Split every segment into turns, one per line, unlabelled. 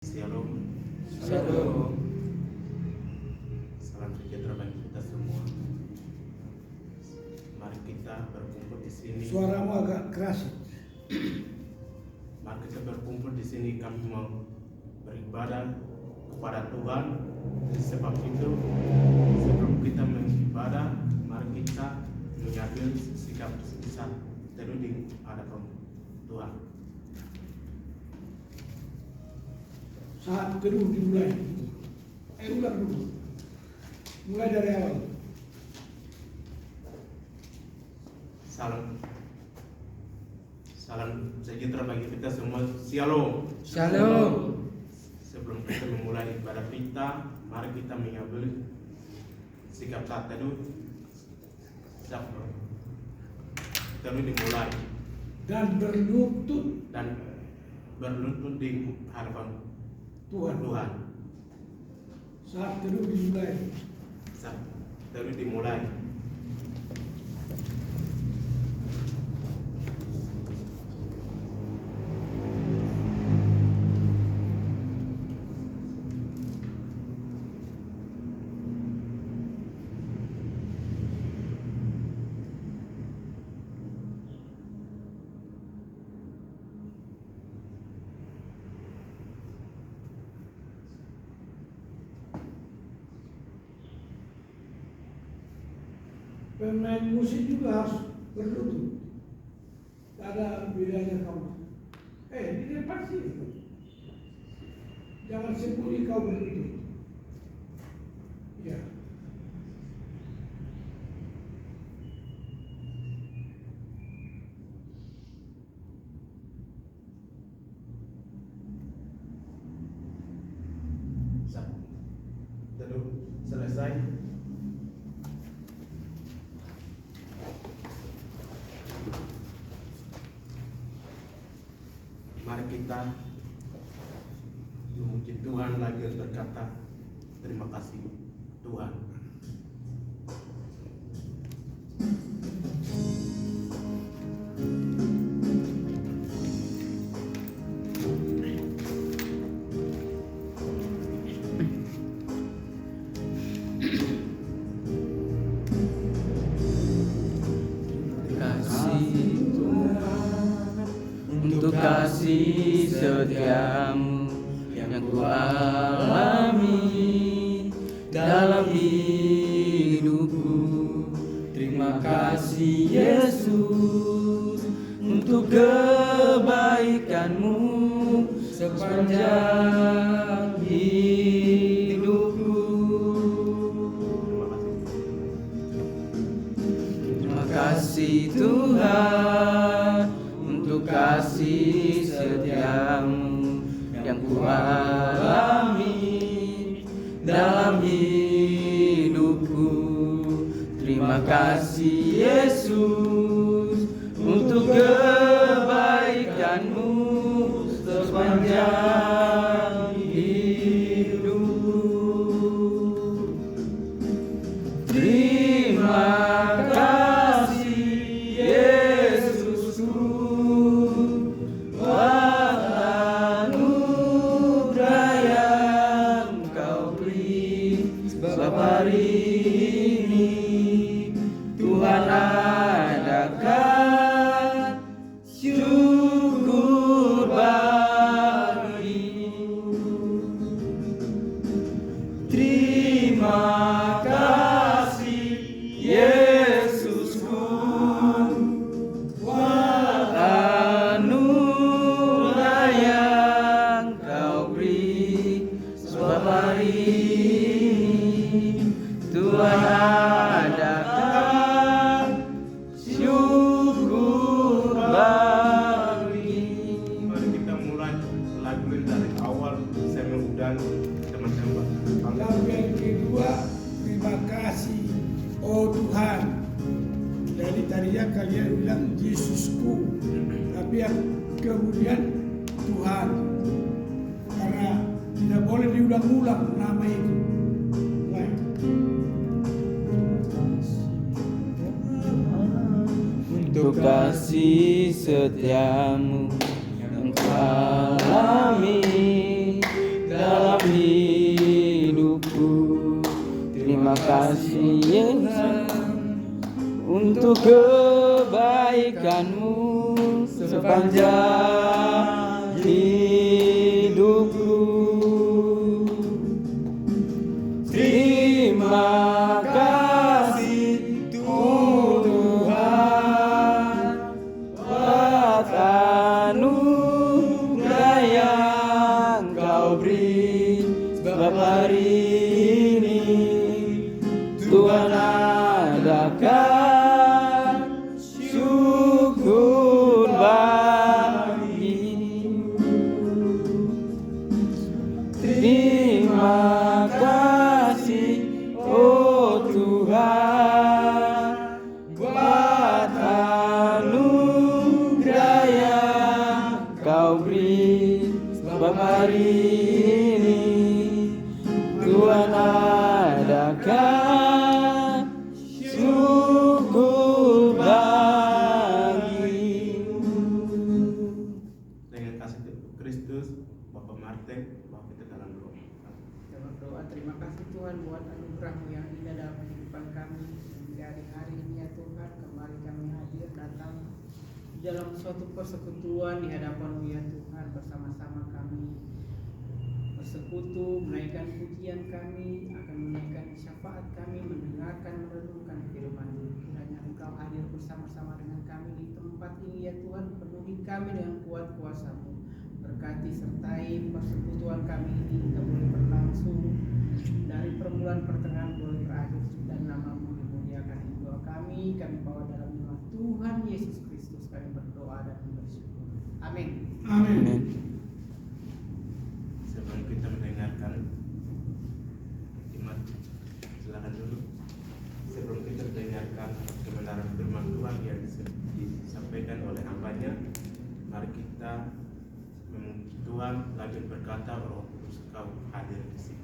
Shalom.
Shalom.
Salam sejahtera bagi kita semua. Mari kita berkumpul di sini.
Suaramu agak keras.
Mari kita berkumpul di sini. Kami mau beribadah kepada Tuhan. Sebab itu, sebelum kita beribadah, mari kita mengambil sikap saat teduh di hadapan Tuhan.
Saat teduh dimulai. Ulang dulu. Mulai dari awal.
Salam sejahtera bagi kita semua. Shalom.
Shalom.
Sebelum kita memulai ibadah kita, mari kita mengambil sikap saat teduh. Teduh dimulai
Dan berlutut
dan berlutut di hadapan Tuhan.
saat teduh dimulai.
Saat teduh dimulai.
Pemain musik juga harus berlutut. Tak ada bedanya kamu. Dia pasti itu. Jangan sembunyi kau berlutut. Ya.
Saat teduh selesai, mari kita memuji Tuhan lagi berkata terima kasih Tuhan.
Kasih Tuhan untuk kasih setiamu yang ku alami dalam hidupku. Terima kasih Yesus untuk kebaikanmu sepanjang hidupku. Terima kasih Tuhan untuk kasih setiamu yang ku alami dalam hidupku. Terima kasih Yesus untuk kebaikanmu sepanjang hidupku. Terima kasih Yesusku buat anugerah yang kau beri. Sebab hari ini Tuhan adakan syukur bagimu. Terima kasih Yesusku buat anugerah yang kau beri. Sebab hari ini Tuhan adakan syukur bagimu.
Mari kita mulai lagu ini dari awal. Saya mengundang teman-teman.
Lagu yang kedua, terima kasih, oh Tuhan. Jadi tadinya kalian bilang Yesusku, tapi yang kemudian Tuhan, karena tidak boleh diulang-ulang nama itu. Baik.
Untuk kasih setiamu yang kau alami hidupku. Terima kasih Yesus untuk kebaikan-Mu sepanjang hidupku. Terima kasih Tuhan buat anugerah yang Kau beri, sebab hari ini Tuhan adakan syukur bagimu. Terima kasih oh Tuhan buat anugerah yang Kau beri, sebab hari ini Tuhan adakan syukur bagimu.
Dengan kasih Kristus, Bapak Martin, Bapak kita dalam doa.
Kita berdoa, terima kasih Tuhan buat anugerah-Mu yang indah dalam kehidupan kami. Dari hari ini ya Tuhan, kembali kami hadir datang di dalam suatu persekutuan di hadapan-Mu ya Tuhan. Bersama-sama kami bersekutu, menaikkan pujian kami, akan menaikkan syafaat kami, mendengarkan, merenungkan firman-Mu. Kiranya Engkau hadir bersama-sama dengan kami di tempat ini ya Tuhan. Penuhi kami dengan kuat kuasa-Mu. Berkati sertai persekutuan kami ini, kita boleh berlangsung dari permulaan pertengahan boleh berakhir, dan nama-Mu dimuliakan di doa kami bawa dalam nama Tuhan Yesus Kristus kami berdoa dan bersyukur. Amin.
Amin.
Sebelum kita mendengarkan hikmat, silakan dulu. Sebelum kita mendengarkan kebenaran firman Tuhan yang disampaikan oleh hamba-Nya, mari kita memuji Tuhan lagi berkata, Roh Kudus Kau hadir di sini.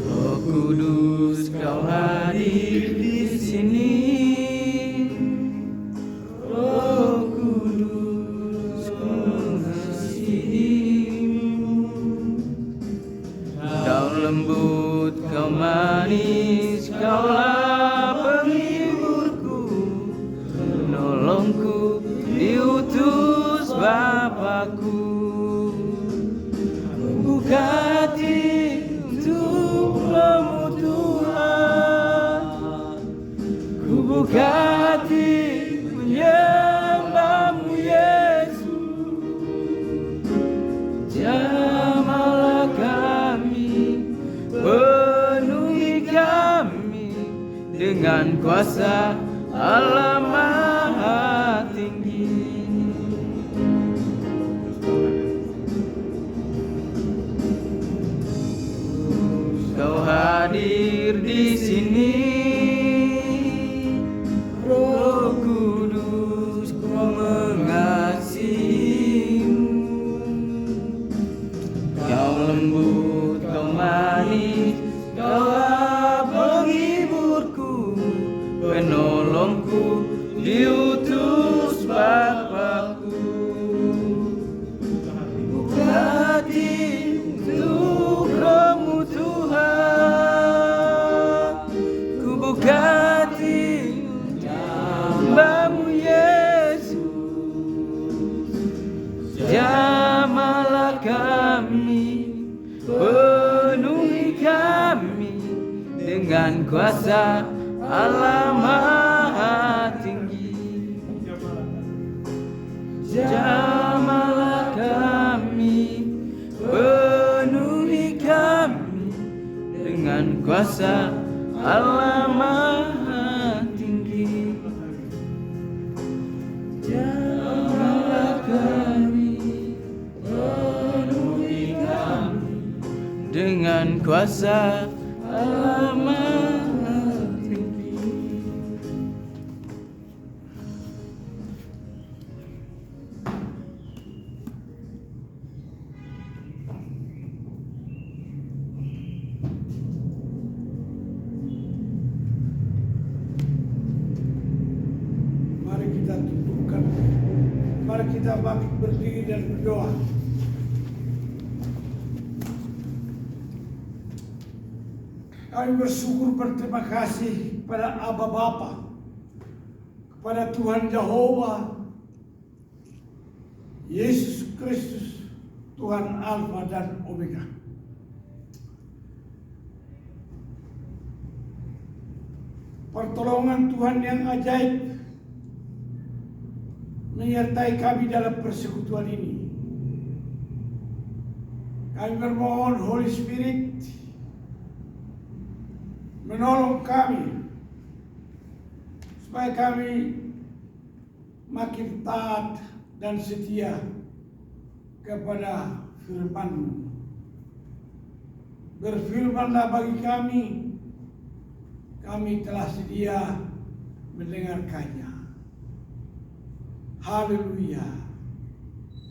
Roh Kudus Kau hadir di sini. Roh Kudus mengasihimu. Kau lembut, Kau manis, Kaulah penghiburku, penolongku, diutus Bapakku. Buka hati untuk Roh-Mu Tuhan, ku buka hati menyembah-Mu Yesus. Jamahlah kami, penuhi kami dengan kuasa Allah Maha Tinggi. Kau hadir di sini, Roh Kudus, Ku mengasihimu. Kau lembut, Kau manis, Kaulah penghiburku, penolongku, diutus Bapakku. Buka hati untuk Roh-Mu Tuhan, ku buka hati hamba-Mu Yesus. Jamahlah kami, penuhi kami dengan kuasa Allah Maha Tinggi. Jamahlah kami, penuhi kami dengan kuasa Allah Maha Tinggi. Jamahlah kami, penuhi kami dengan kuasa Allah Maha Tinggi.
Mari kita bangkit berdiri dan berdoa. Kami bersyukur berterima kasih kepada Aba Bapa, kepada Tuhan Yehova, Yesus Kristus, Tuhan Alfa dan Omega. Pertolongan Tuhan yang ajaib menyertai kami dalam persekutuan ini. Kami bermohon Holy Spirit menolong kami supaya kami makin taat dan setia kepada firman-Mu. Berfirmanlah bagi kami telah sedia mendengarkannya. Haleluya.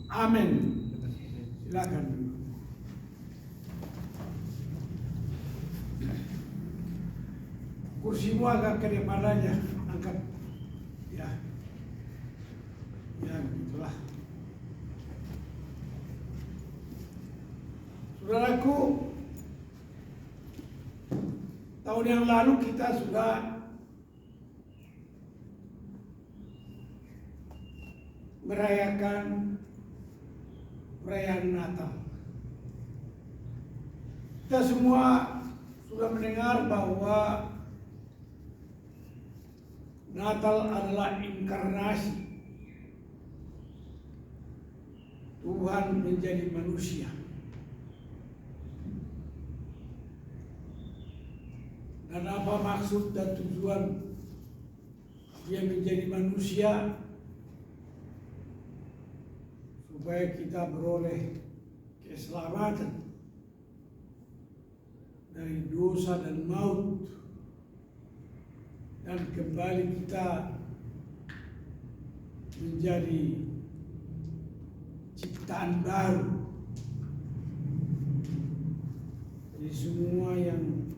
Amin. Silakan. Kursimu agak ke depan aja, angkat. Ya. Ya, begitulah. Saudaraku, tahun yang lalu kita sudah merayakan perayaan Natal. Kita semua sudah mendengar bahwa Natal adalah inkarnasi Tuhan menjadi manusia. Dan apa maksud dan tujuan Dia menjadi manusia? Supaya kita beroleh keselamatan dari dosa dan maut, dan kembali kita menjadi ciptaan baru. Jadi semua yang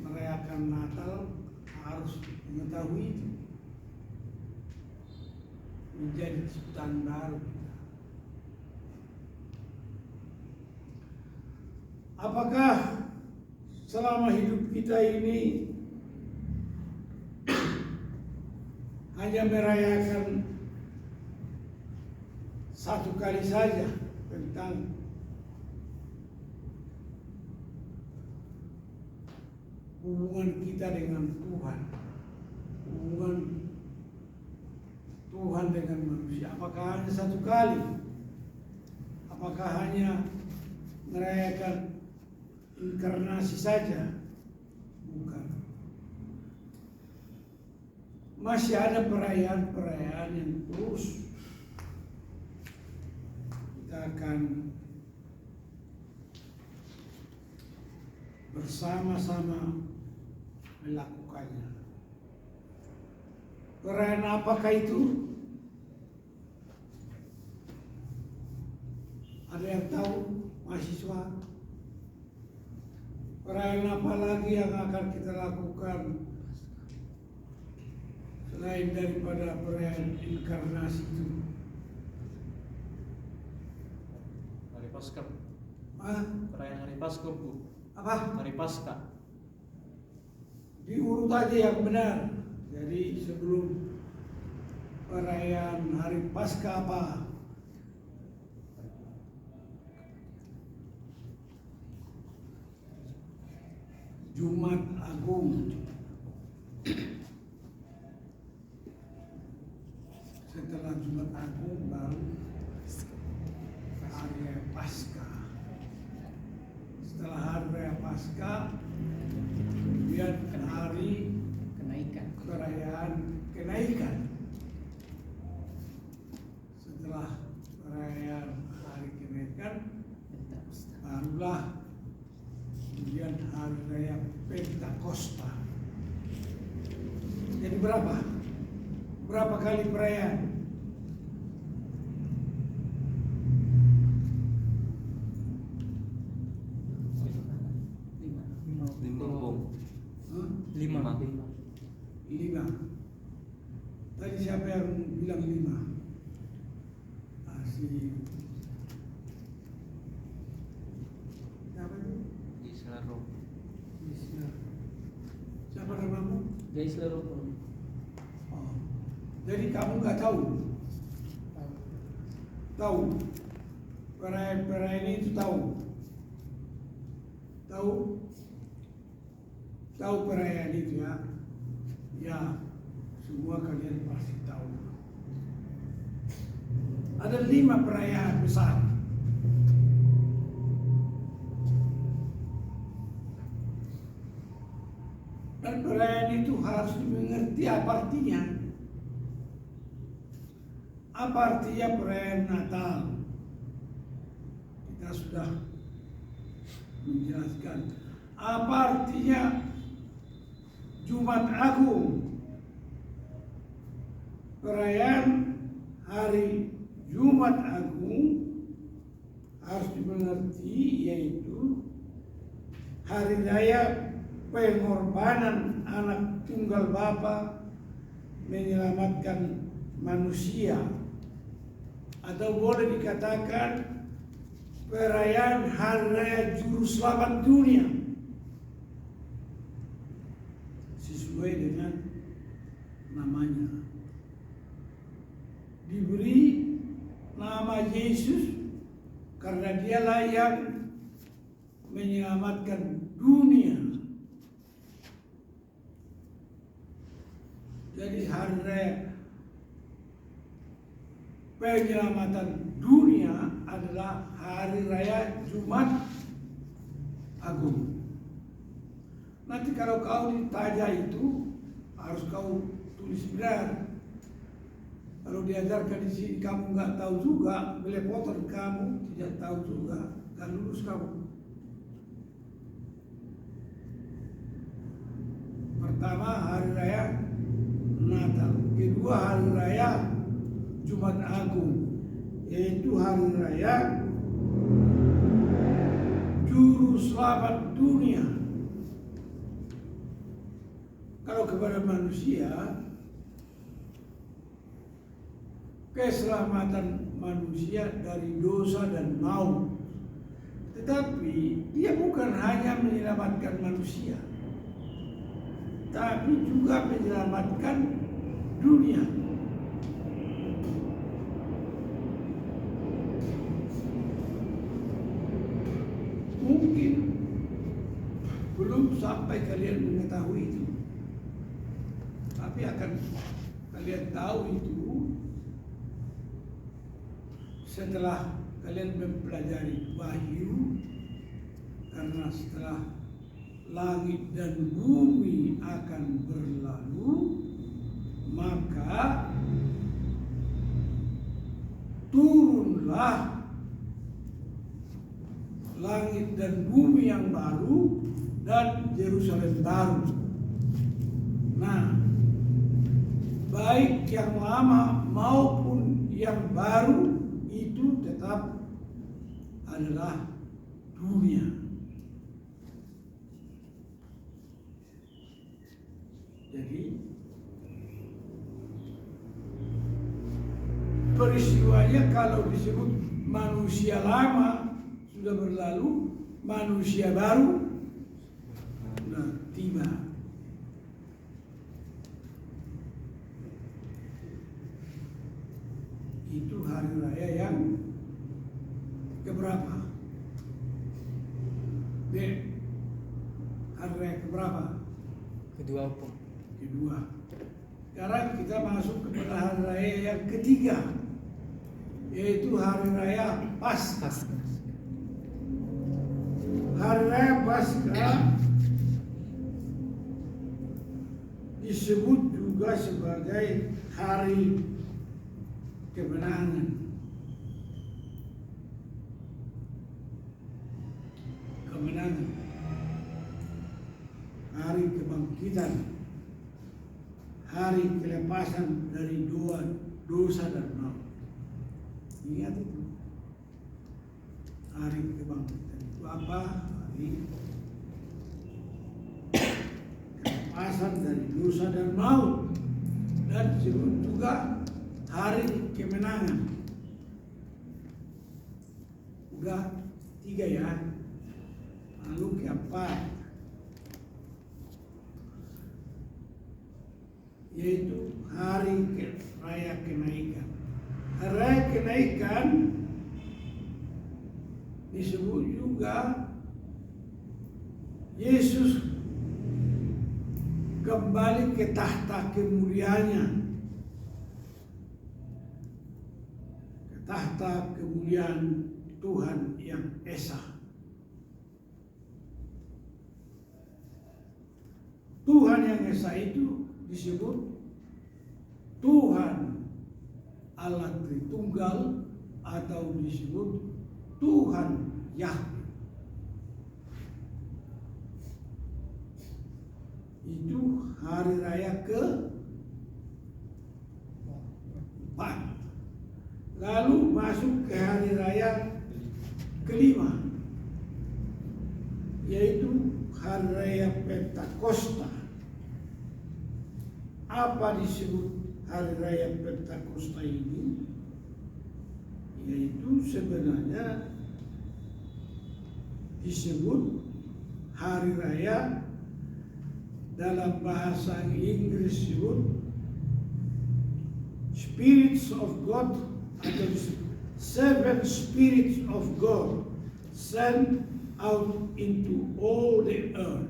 merayakan Natal harus mengetahui itu, menjadi ciptaan baru. Apakah selama hidup kita ini hanya merayakan satu kali saja tentang hubungan kita dengan Tuhan, hubungan Tuhan dengan manusia? Apakah hanya satu kali? Apakah hanya merayakan inkarnasi saja? Bukan. Masih ada perayaan-perayaan yang terus kita akan bersama-sama melakukannya. Perayaan apakah itu? Ada yang tahu, mahasiswa? Perayaan apa lagi yang akan kita lakukan selain daripada perayaan inkarnasi itu?
Hari Paskah.
Perayaan
Hari Paskah, Bu.
apa?
Hari Paskah.
Diurut aja yang benar. Jadi sebelum perayaan hari Paskah apa? Jumat Agung. Setelah Jumat Agung baru hari raya Paskah. Setelah hari raya Paskah, kemudian hari
Kenaikan.
perayaan kenaikan. Setelah perayaan hari kenaikan, barulah kemudian hari raya Pentakosta. Jadi berapa? Berapa kali perayaan?
Lima.
Hah? 5. Tadi siapa yang bilang 5? si siapa itu?
Isla Rob.
Siapa namamu?
Isla Rob.
Oh. Jadi kamu nggak tahu? Tahu? Perayaan ini itu tahu? Tahu perayaan itu ya? Ya, semua kalian pasti tahu. Ada 5 perayaan besar. Dan perayaan itu harus dimengerti apa artinya. Apa artinya perayaan Natal? Kita sudah menjelaskan. Apa artinya Jumat Agung? Perayaan hari Jumat Agung harus dimengerti, yaitu hari raya pengorbanan anak tunggal Bapa menyelamatkan manusia, atau boleh dikatakan perayaan hari raya juru selamat dunia sesuai dengan namanya. Diberi nama Yesus karena dialah yang menyelamatkan dunia. Jadi hari raya penyelamatan dunia adalah hari raya Jumat Agung. Nanti kalau kau ditanya itu harus kau tulis benar. Kalau diajarkan di sini kamu nggak tahu juga, belepotan kamu tidak tahu juga, nggak lulus kamu. Pertama hari raya Natal, kedua hari raya Jumat Agung, yaitu hari raya Juru Selamat Dunia. Kalau kepada manusia, keselamatan manusia dari dosa dan maut. Tetapi dia bukan hanya menyelamatkan manusia, tapi juga menyelamatkan dunia. Mungkin belum sampai kalian mengetahui itu, tapi akan kalian tahu itu setelah kalian mempelajari Wahyu. Karena setelah langit dan bumi akan berlalu, maka turunlah langit dan bumi yang baru dan Yerusalem baru. Nah, baik yang lama maupun yang baru itu tetap adalah dunia. Jadi peristiwanya kalau disebut manusia lama sudah berlalu, manusia baru sudah tiba. Itu hari raya yang keberapa? Hari raya keberapa?
Kedua apa?
Kedua. Sekarang kita masuk kepada hari raya yang ketiga, yaitu hari raya Paskah. Hari raya Paskah disebut juga sebagai hari kemenangan. Kemenangan. Hari kebangkitan. Hari kelepasan dari dosa dan maut. Ingat itu. Hari kebangkitan itu apa? Hari kelepasan dari dosa dan maut. Dan disebut juga hari kemenangan. Udah 3 ya. Lalu keempat, yaitu hari raya kenaikan. Hari raya kenaikan disebut juga Yesus kembali ke tahta kemuliaannya, ke tahta kemuliaan Tuhan yang esa. Tuhan yang esa itu disebut Tuhan Allah Tritunggal atau disebut Tuhan Yahweh. Itu hari raya ke-4. Lalu masuk ke hari raya ke-5, yaitu hari raya Pentakosta. Apa disebut hari raya Pentakosta ini? Yaitu sebenarnya disebut hari raya, dalam bahasa Inggris disebut Spirits of God atau Seven Spirits of God sent out into all the earth.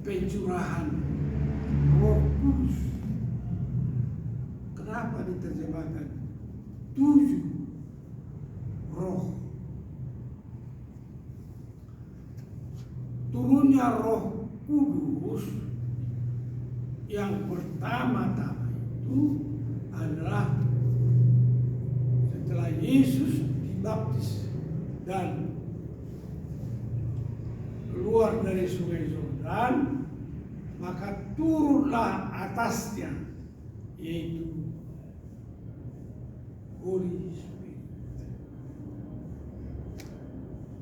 Pencurahan Roh Kudus. Kenapa diterjemahkan 7 roh? Turunnya Roh Kudus yang pertama-tama itu adalah setelah Yesus dibaptis dan keluar dari sungai Yordan, maka turunlah atasnya, yaitu Holy Spirit.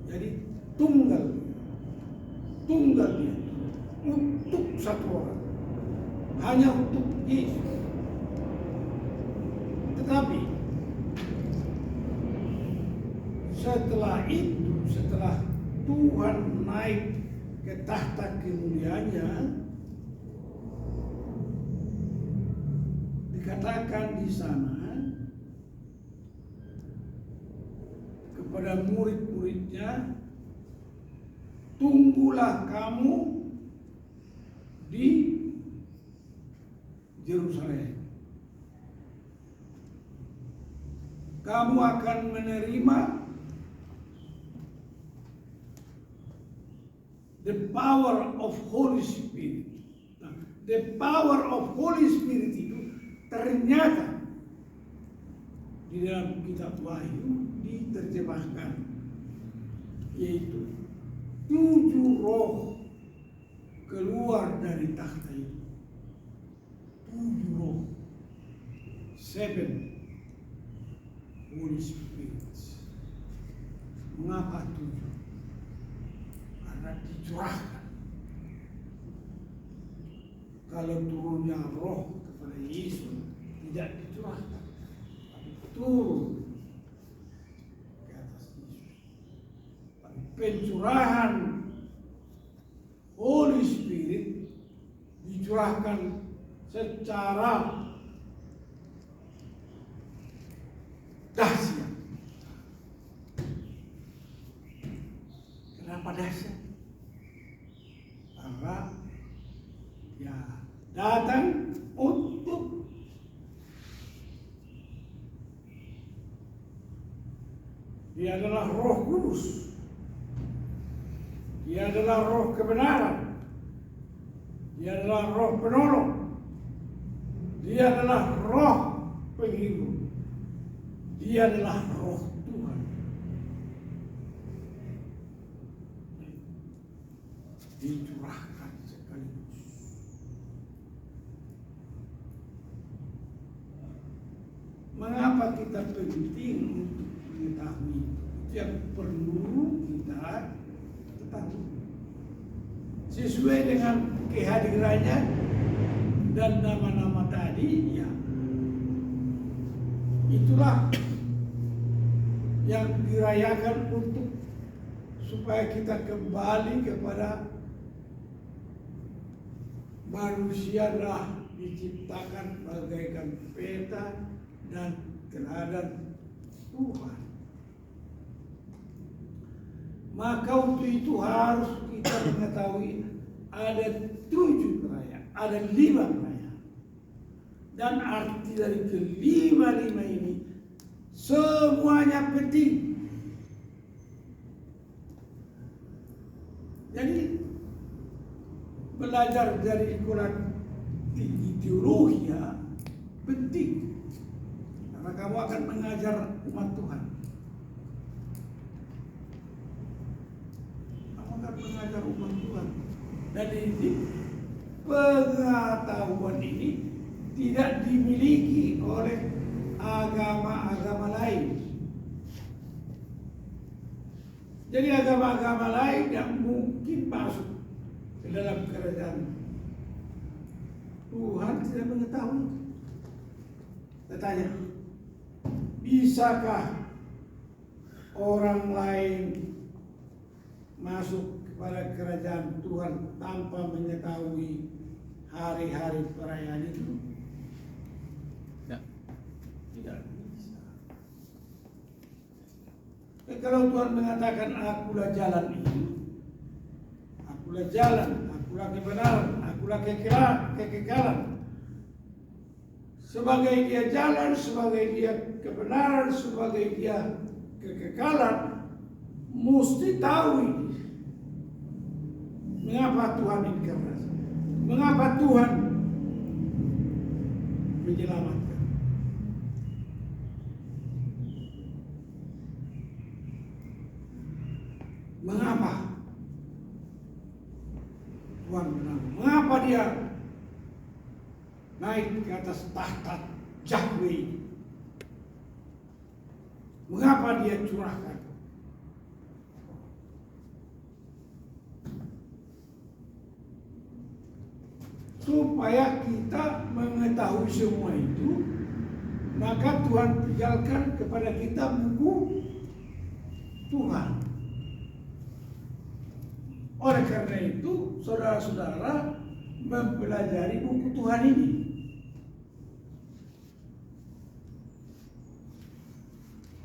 Jadi tunggal dia untuk satu orang, hanya untuk Yesus. Tetapi setelah itu, setelah Tuhan naik ke tahta kemuliaannya, dikatakan di sana kepada murid-muridnya, tunggulah kamu di Yerusalem. Kamu akan menerima the power of Holy Spirit. Nah, the power of Holy Spirit itu ternyata di dalam kitab Wahyu diterjemahkan, yaitu 7 roh keluar dari takhta itu. 7 roh, 7 Holy Spirits. Mengapa 7? Karena dicurahkan. Kalau turunnya roh kepada Yesus tidak dicurahkan, tapi turun ke atas Yesus. Pencurahan Holy Spirit dicurahkan secara dahsyat. Kenapa dahsyat? Karena ya datang untuk dia adalah Roh Kudus. Dia adalah roh kebenaran. Dia adalah roh penolong. Dia adalah roh penghibur. Dia adalah roh Tuhan. Dicurahkan sekaligus. Mengapa kita penting untuk mengetahui itu? Yang perlu kita ketahui. Sesuai dengan kehadirannya dan nama-nama tadi, ya itulah yang dirayakan untuk supaya kita kembali kepada manusia lah diciptakan bagaikan peta dan teladan Tuhan. Maka untuk itu harus kita mengetahui ada 7 perayaan, ada 5 perayaan. Dan arti dari kelima-lima ini semuanya penting. Jadi belajar dari sekolah tinggi teologi ya penting. Karena kamu akan mengajar umat Tuhan. Kamu akan mengajar umat Tuhan. Dan ini pengetahuan ini tidak dimiliki oleh agama-agama lain. Jadi agama-agama lain yang mungkin masuk ke dalam kerajaan Tuhan tidak mengetahui. Saya tanya, bisakah orang lain masuk kepada kerajaan Tuhan tanpa mengetahui hari-hari perayaan itu?
Ya.
Tidak bisa. Kalau Tuhan mengatakan akulah jalan itu, akulah jalan, akulah kebenaran, akulah kekekalan. Sebagai dia jalan, sebagai dia kebenaran, sebagai dia kekekalan, mesti tahu ini. Mengapa Tuhan inkarnasi? Mengapa Tuhan menyelamatkan? Mengapa Tuhan menang? Mengapa dia naik ke atas tahta Yahweh? Mengapa dia curahkan? Supaya kita mengetahui semua itu, maka Tuhan tinggalkan kepada kita buku Tuhan. Oleh karena itu, saudara-saudara mempelajari buku Tuhan ini.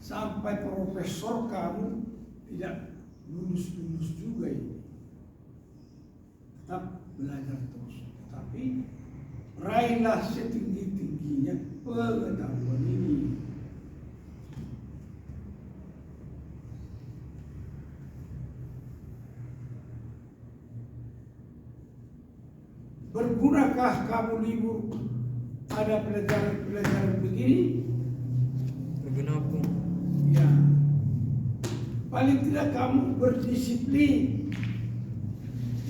Sampai profesor kamu tidak lulus-lulus juga ini. Tetap belajar terus. Tapi raihlah setinggi-tingginya pengetahuan ini. Bergunakah kamu libur ada pelajaran-pelajaran begini?
Berguna apa?
Ya. Paling tidak kamu berdisiplin,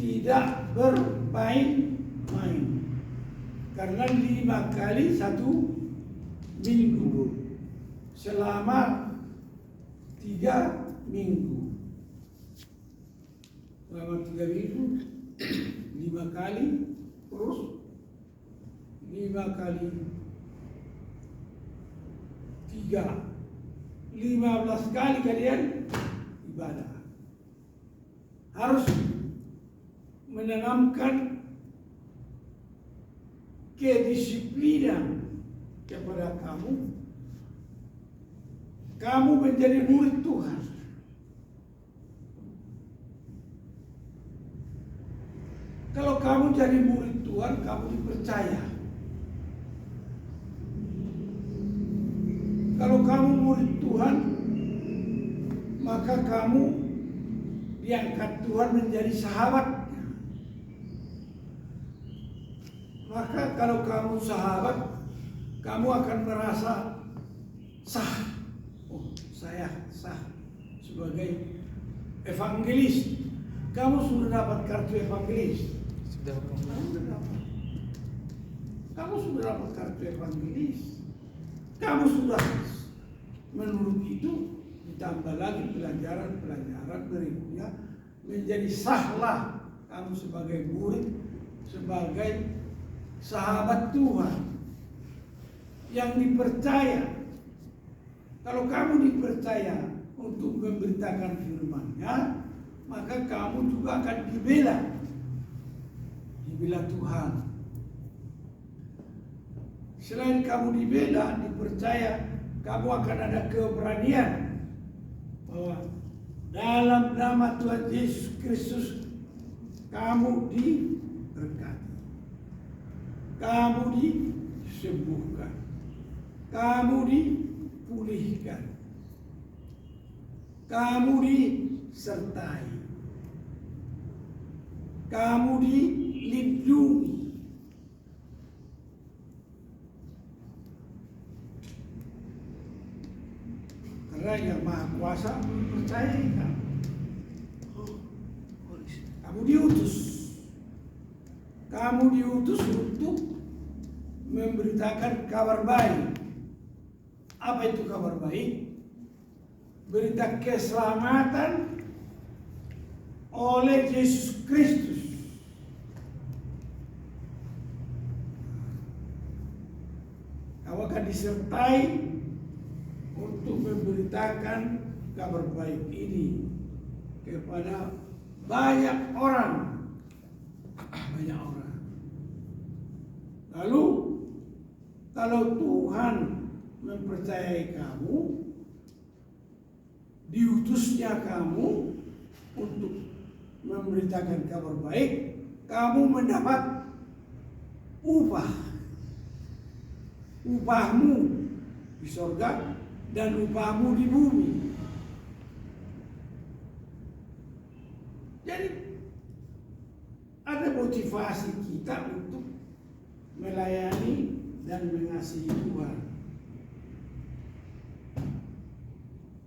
tidak bermain-main. Karena 5 kali 1 minggu selama 3 minggu. Selama 3 minggu 5 kali, terus 5 kali 3, 15 kali kalian ibadah. Harus menanamkan kedisiplinan kepada kamu. Kamu menjadi murid Tuhan. Kalau kamu jadi murid Tuhan, kamu dipercaya. Kalau kamu murid Tuhan, maka kamu diangkat Tuhan menjadi sahabat. Maka kalau kamu sahabat, kamu akan merasa sah. Oh, saya sah sebagai evangelis. Kamu sudah dapat kartu evangelis.
Sudah.
Kamu sudah dapat kartu evangelis. Kamu sudah, menurut itu ditambah lagi pelajaran berikutnya menjadi sahlah kamu sebagai murid, sebagai sahabat Tuhan yang dipercaya. Kalau kamu dipercaya untuk memberitakan firman-Nya, maka kamu juga akan dibela Tuhan. Selain kamu dibela, dipercaya, kamu akan ada keberanian bahwa dalam nama Tuhan Yesus Kristus kamu diberkati, kamu disembuhkan, kamu dipulihkan, kamu disertai, kamu dilindungi. Karena yang Maha Kuasa mempercayai kamu. Kamu diutus. Kamu diutus untuk memberitakan kabar baik. Apa itu kabar baik? Berita keselamatan oleh Yesus Kristus. Kamu akan disertai untuk memberitakan kabar baik ini kepada banyak orang. Lalu kalau Tuhan mempercayai kamu, diutusnya kamu untuk memberitakan kabar baik, kamu mendapat upahmu di sorga dan upahmu di bumi. Jadi ada motivasi kita untuk melayani dan mengasihi Tuhan.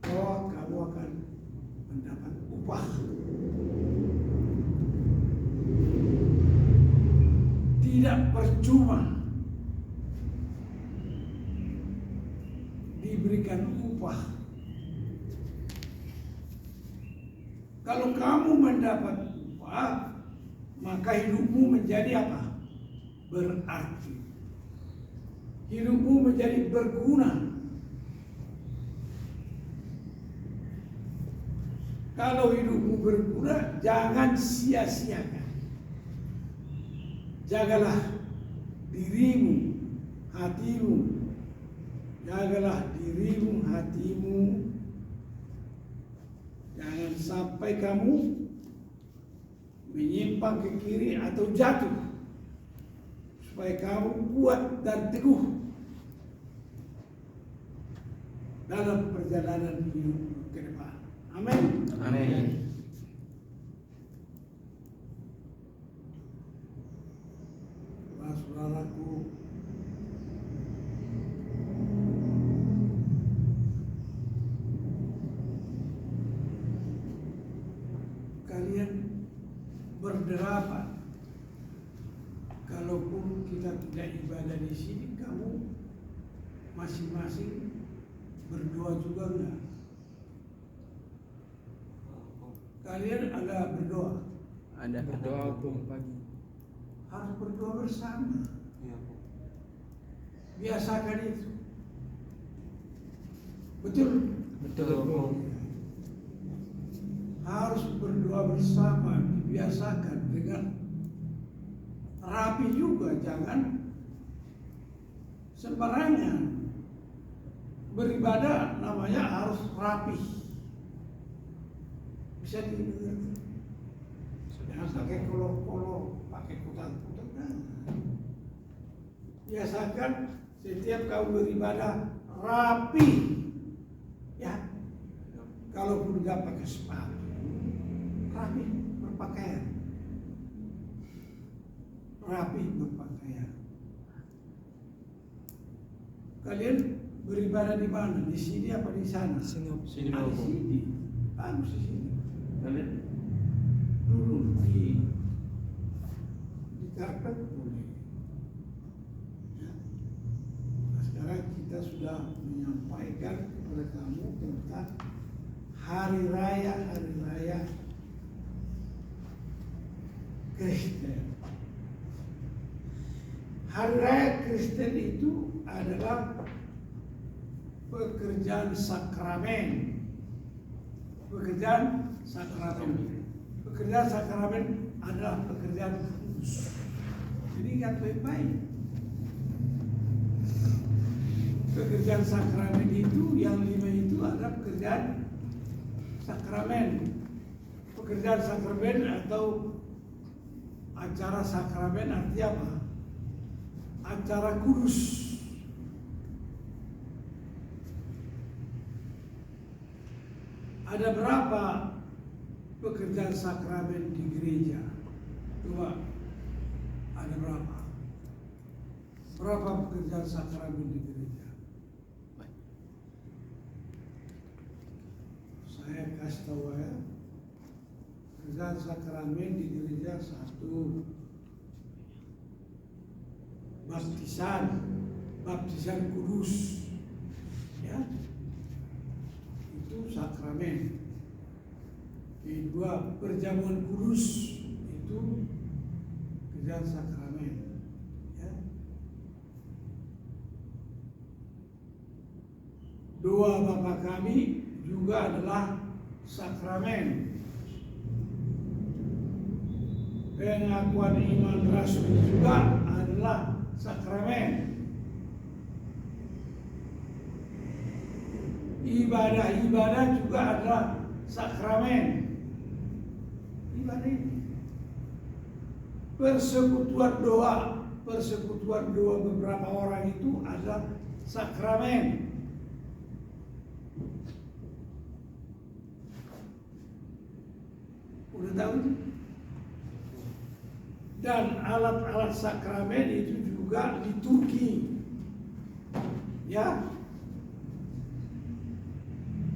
Bahwa kamu akan mendapat upah. Tidak percuma diberikan upah. Kalau kamu mendapat upah, maka hidupmu menjadi apa? Berarti. Hidupmu menjadi berguna. Kalau hidupmu berguna, jangan sia-siakan. Jagalah dirimu, hatimu. Jagalah dirimu, hatimu. Jangan sampai kamu menyimpang ke kiri atau jatuh. Supaya kamu kuat dan teguh dalam perjalanan hidup ke depan. Amin.
Amin.
Saudaraku, kalian berderapat. Kalaupun kita tidak ibadah di sini, kamu masing-masing berdoa juga enggak? Kalian ada berdoa?
Ada berdoa pagi.
Harus berdoa bersama. Biasakan itu. Betul?
Betul.
Harus berdoa bersama, dibiasakan dengan rapi juga, jangan sembarangan. Beribadah namanya harus rapi. Bisa dimengerti. Jangan pakai kolor-kolor, pakai kutan-kutan. Biasakan setiap kau beribadah rapi. Ya. Kalaupun nggak pakai sepatu, rapi berpakaian. Rapi berpakaian. Kalian beribadah di mana? Di sini apa di sana?
Sini,
Di sini. Bagus di sini. Kalian duduk di karpet boleh. Ya. Nah, sekarang kita sudah menyampaikan kepada kamu tentang hari raya Kristen. Hari raya Kristen itu adalah pekerjaan sakramen pekerjaan sakramen. Pekerjaan sakramen adalah pekerjaan kudus. Jadi ingat baik-baik. Pekerjaan sakramen itu yang 5 itu adalah pekerjaan sakramen. Pekerjaan sakramen atau acara sakramen artinya apa? Acara kudus. Ada berapa pekerjaan sakramen di gereja? Coba, ada berapa? Berapa pekerjaan sakramen di gereja? Saya kasih tahu ya. Pekerjaan sakramen di gereja 1, baptisan kudus, ya, itu sakramen. Kedua, perjamuan kudus, itu pekerjaan sakramen, ya. Doa Bapa Kami juga adalah sakramen. Pengakuan iman rasul juga adalah sakramen. Ibadah-ibadah juga adalah sakramen. Ibadah ini. Persekutuan doa beberapa orang itu adalah sakramen. Udah tahu? Dan alat-alat sakramen itu juga liturgi, ya,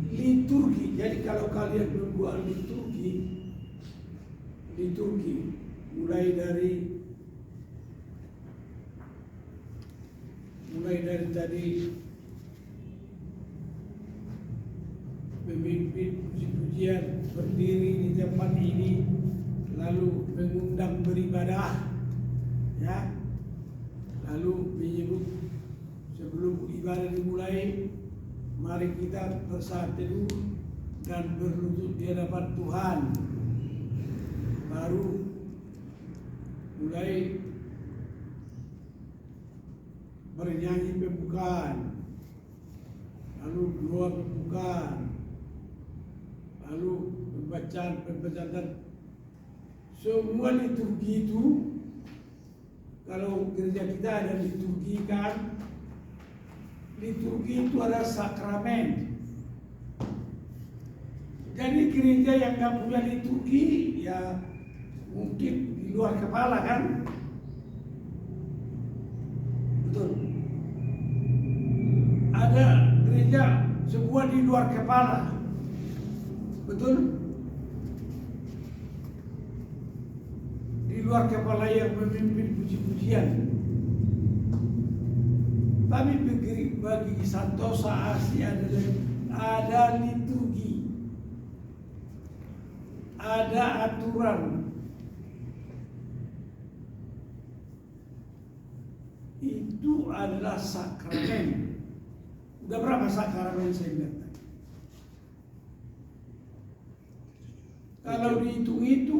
liturgi. Jadi kalau kalian membuat liturgi mulai dari tadi memimpin puji-pujian, berdiri di tempat ini, lalu mengundang beribadah, ya, lalu menyebut sebelum ibadah dimulai, mari kita bersatu teduh dan berlutut di hadapan Tuhan. Baru mulai bernyanyi pembukaan, lalu doa pembukaan, lalu pembacaan. Semua liturgi itu, kalau gereja kita ada liturgi kan, liturgi itu adalah sakramen. Jadi gereja yang nggak punya liturgi, ya mungkin di luar kepala kan, betul. Ada gereja semua di luar kepala, betul. Luar kepala yang memimpin puji-pujian. Tapi bagi Santosa Asih ada liturgi, ada aturan. Itu adalah sakramen. Udah berapa sakramen saya bilang tadi? Kalau dihitung itu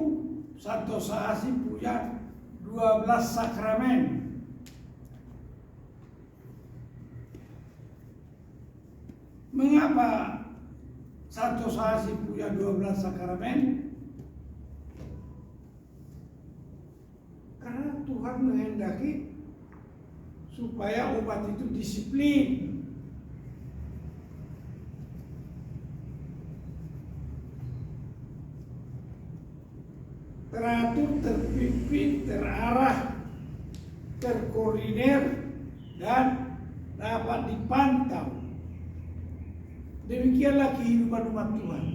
Santosa Asih punya 12 sakramen. Mengapa Santosa Asih punya 12 sakramen? Karena Tuhan menghendaki supaya umat itu disiplin. Teratur, terpimpin, terarah, terkoordinir, dan dapat dipantau. Demikianlah kehidupan umat Tuhan.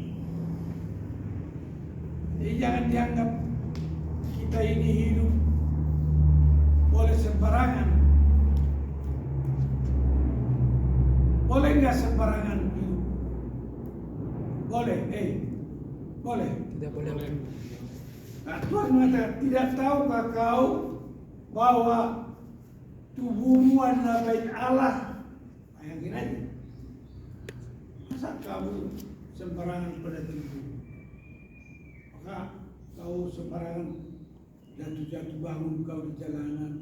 Jadi jangan dianggap kita ini hidup boleh sembarangan. Boleh nggak sembarangan hidup? Boleh, boleh.
Tidak boleh.
Nah, Tuhan mengatakan, tidak tahukah kau bahwa tubuhmu adalah bait Allah? Bayangin aja. Masa kamu sembarangan pada tentu. Maka kau sembarangan jatuh-jatuh bangun kau di jalanan,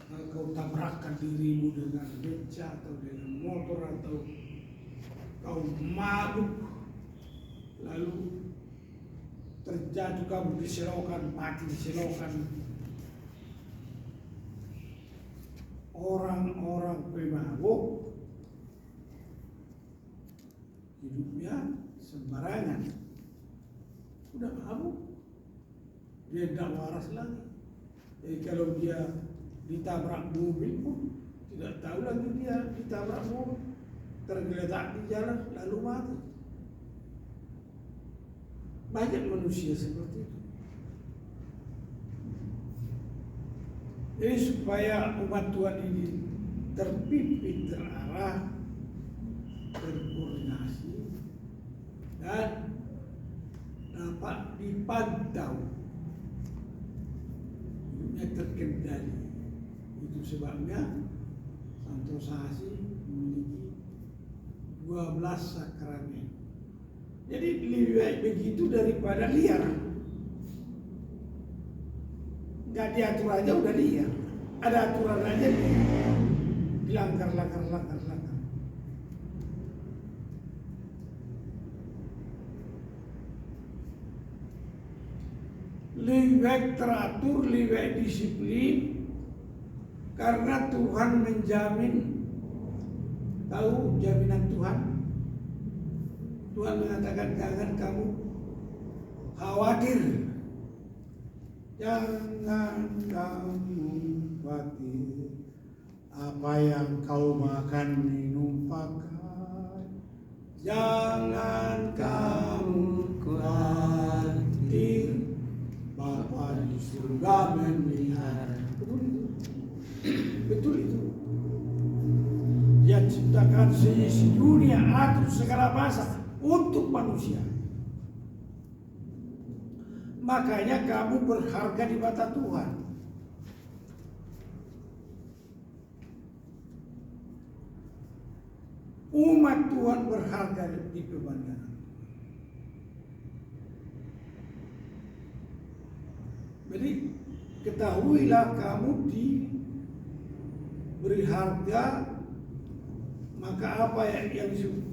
kalau kau tabrakkan dirimu dengan beca atau dengan motor, atau kau mabuk lalu terjatuh kamu di selokan, mati di selokan. Orang-orang pemabuk hidupnya sembarangan, udah mabuk, dia tidak waras lagi. Jadi kalau dia ditabrak mobil pun tidak tahu lagi dia ditabrak mobil, tergeletak di jalan lalu mati. Banyak manusia seperti itu. Jadi supaya umat Tuhan ini terpimpin, terarah, terkoordinasi, dan dapat dipantau, hidupnya terkendali. Itu sebabnya Santosa Asi memiliki 12 sakramen. Jadi lebih baik begitu daripada liar. Nggak diatur aja udah liar. Ada aturan aja dilanggar. Lebih baik teratur, lebih baik disiplin, karena Tuhan menjamin. Tahu jaminan Tuhan? Tuhan mengatakan jangan kamu khawatir, jangan kamu khawatir apa yang kau makan, minum, pakai. Jangan kamu khawatir, Bapa di surga memelihara. Betul itu. Dia ciptakan seisi dunia, atur segala bahasa untuk manusia. Makanya kamu berharga di mata Tuhan. Umat Tuhan berharga di pemandangan. Jadi ketahuilah kamu diberi harga. Maka apa yang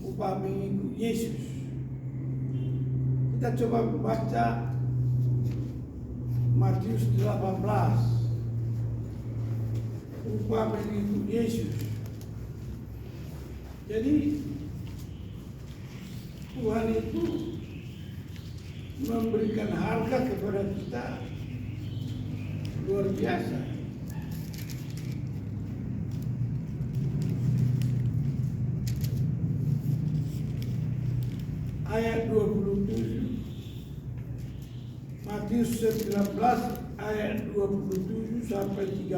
upah mengikut Yesus? Kita coba baca Matius 18. Upah mengikut Yesus. Jadi Tuhan itu memberikan harga kepada kita luar biasa. Ayat 27, Matius 19 ayat 27 sampai 30.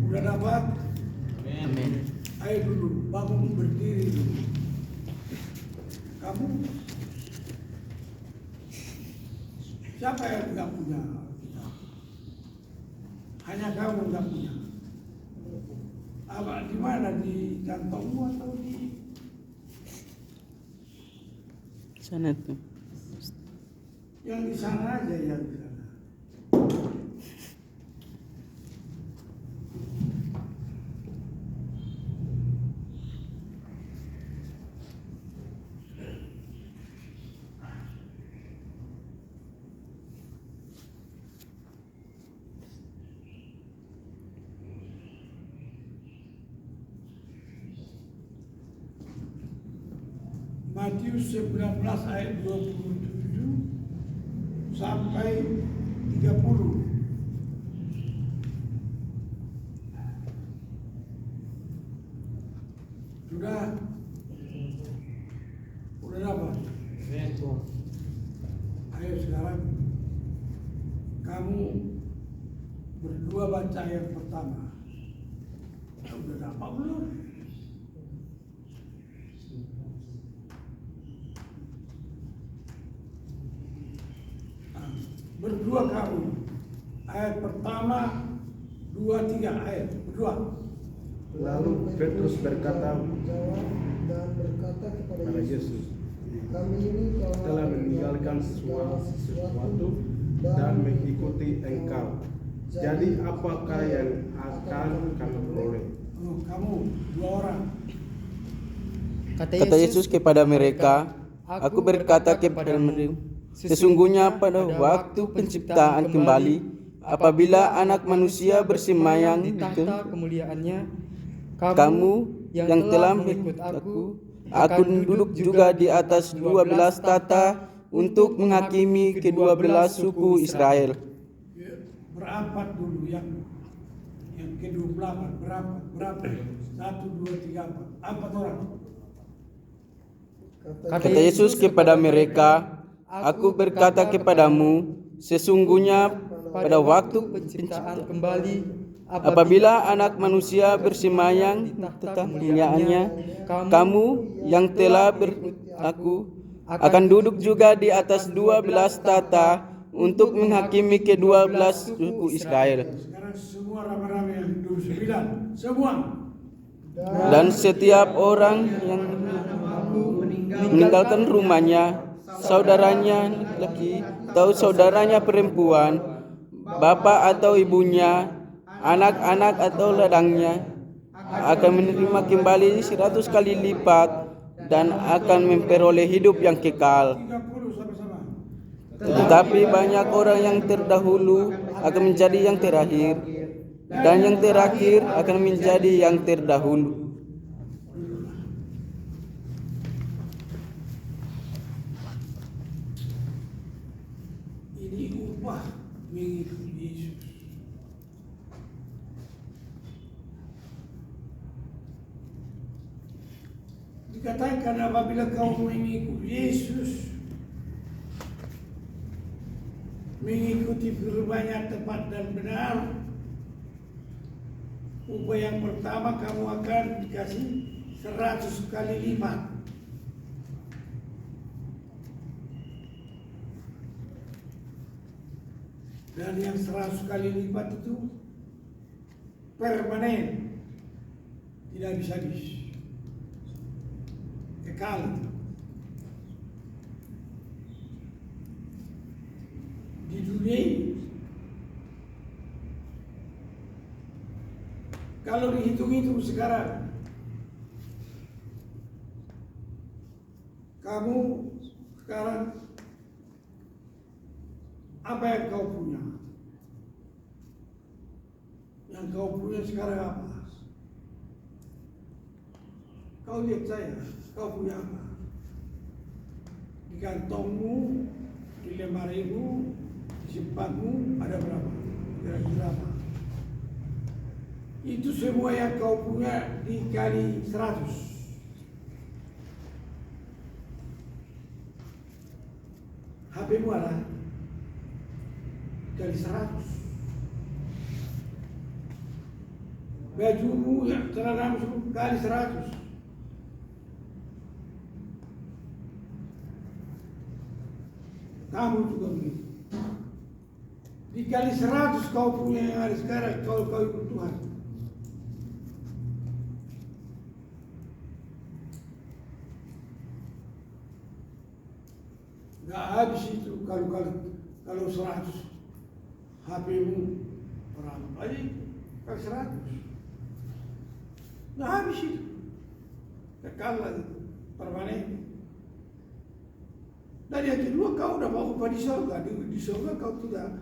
Udah dapat?
Amin.
Ayo dulu, bangun berdiri dulu. Kamu siapa yang nggak punya kita? Hanya kamu nggak punya. Apa di mana, di kantongmu atau di
Sana tuh.
yang di sana aja, yang di sana. Matius 19 ayat 27 sampai 30. Sudah dapat? Ayo sekarang kamu berdua baca yang pertama. Sudah dapat belum? Berdua kamu. Ayat pertama, 2, 3 ayat berdua.
Lalu Petrus berkata
jawab dan berkata kepada
pada
Yesus,
Yesus,
kami ini
telah meninggalkan sesuatu dan mengikuti Engkau. Jadi apakah yang akan kami peroleh?
Oh, kamu dua orang.
Kata Yesus kepada mereka, Aku berkata kepadamu, sesungguhnya pada waktu penciptaan kembali, apabila anak manusia bersemayam
di
di
tahta kemuliaannya,
kamu yang telah mengikut aku akan duduk juga di atas 12 tata untuk menghakimi ke-12 suku Israel.
Ya, berempat dulu yang ke-28 berapa? 1, 2, 3, 4 orang.
Kata Yesus kepada mereka, Aku berkata kepadamu, sesungguhnya pada waktu
penciptaan kembali,
apabila anak manusia bersemayam di tahta kemuliaannya, kamu yang telah berikut aku akan duduk juga di atas 12 tata untuk menghakimi ke-12 suku Israel.
Sekarang semua rame-rame yang 29 semua.
Dan setiap orang yang meninggalkan rumahnya, saudaranya laki atau saudaranya perempuan, bapak atau ibunya, anak-anak atau ladangnya, akan menerima kembali 100 kali lipat dan akan memperoleh hidup yang kekal.
30 sama-sama.
Tetapi banyak orang yang terdahulu akan menjadi yang terakhir, dan yang terakhir akan menjadi yang terdahulu.
Ini upah mengikut Yesus. Dikatakan apabila kau mengikut Yesus, mengikuti firman-Nya tepat dan benar, upah yang pertama kamu akan dikasih 100 kali lipat. Dan yang 100 kali lipat itu permanen, tidak bisa habis, kekal. Di dunia ini, kalau dihitung-hitung sekarang, kamu sekarang apa yang kau punya? Yang kau punya sekarang apa? Kau lihat saya, kau punya apa? Di kantongmu, di lemarimu, di simpanmu ada berapa? Kira-kira apa? Itu semua yang kau punya dikali 100. HP-mu ada kali 100. Bajumu yang celanamu kali 100. Kamu juga begitu. Dikali 100 kau punya yang ada sekarang, kau ikut Tuhan. Gak habis itu kalau 100. HP-mu berapa? Aja kali 100. Gak habis itu. Kekal lagi, permanen. Dan yang kedua, kau udah mau upah di surga. Di surga kau tidak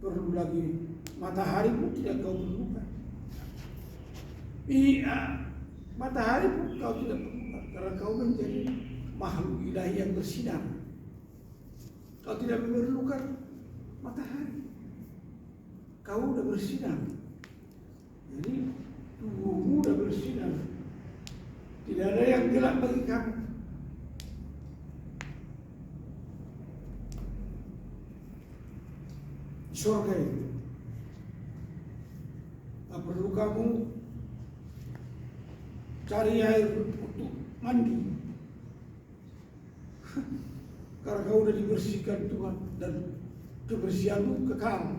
perlu lagi, matahari pun tidak kau perlukan. Iya, matahari pun kau tidak perlukan, karena kau menjadi makhluk ilahi yang bersinar. Kau tidak memerlukan matahari. Kau udah bersinar. Jadi tubuhmu udah bersinar. Tidak ada yang gelap bagi kamu. Surga itu tak perlu kamu cari air untuk mandi, karena kau sudah dibersihkan Tuhan dan kebersihanmu kekal.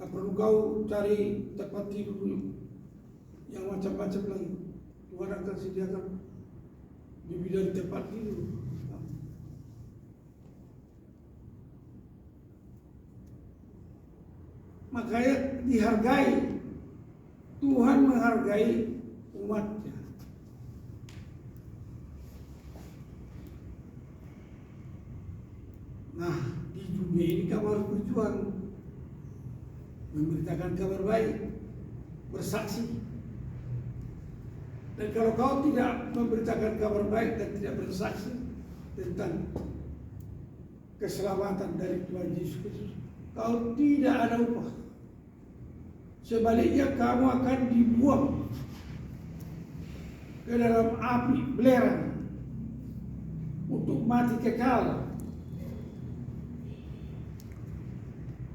Nggak perlu kau cari tempat tidur yang macam-macam lagi. Tuhan akan sediakan di bidang tempat tidur. Makanya dihargai. Tuhan menghargai umatnya. Nah, di dunia ini kamu harus berjuang, memberitakan kabar baik, bersaksi. Dan kalau kau tidak memberitakan kabar baik dan tidak bersaksi tentang keselamatan dari Tuhan Yesus Kristus, kau tidak ada upah. Sebaliknya kamu akan dibuang ke dalam api belerang untuk mati kekal.